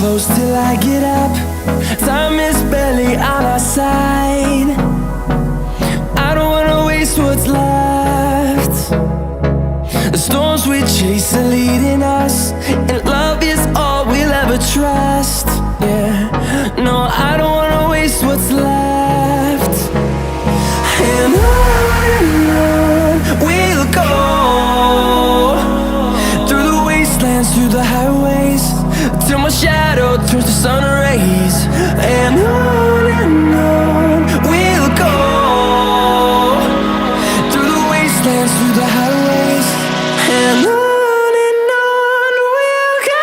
close till I get up. Time is barely on our side. I don't wanna waste what's left. The storms we chase are leading us, and love is all we'll ever trust. Yeah, no, I don't wanna waste what's left. And on we'll go, through the wastelands, through the highways, till my shadow turns to sun rays. And on we'll go, through the wastelands, through the highways, and on we'll go.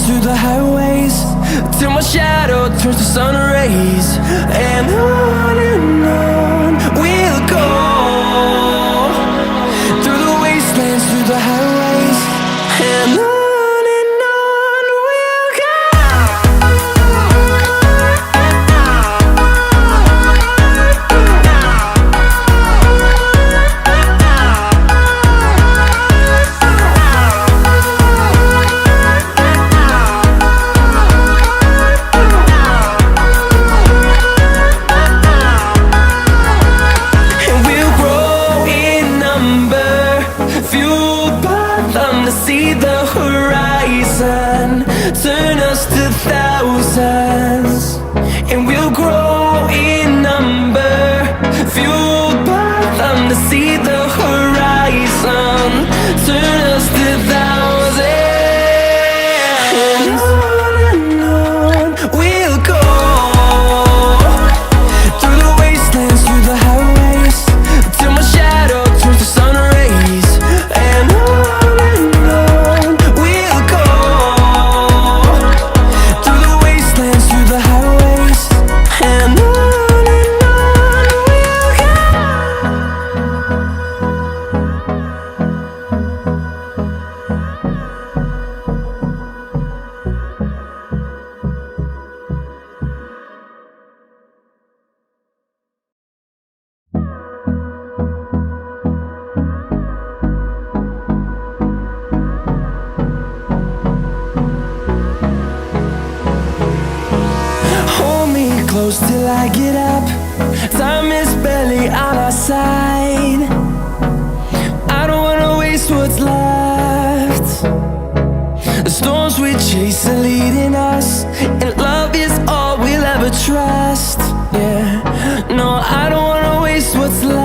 Through the highways, till my shadow turns to sun rays. And on we'll go, through the wastelands, through the highways, and on we'll go. See the horizon turn us to thousands, and we'll grow in number, fueled by them. To see the horizon turn us to thousands, and on we'll go, through the wastelands, through the highways, till my shadow turns to sun rays. And close till I get up. Time is barely on our side. I don't wanna waste what's left. The storms we chase are leading us, and love is all we'll ever trust. Yeah, no, I don't wanna waste what's left.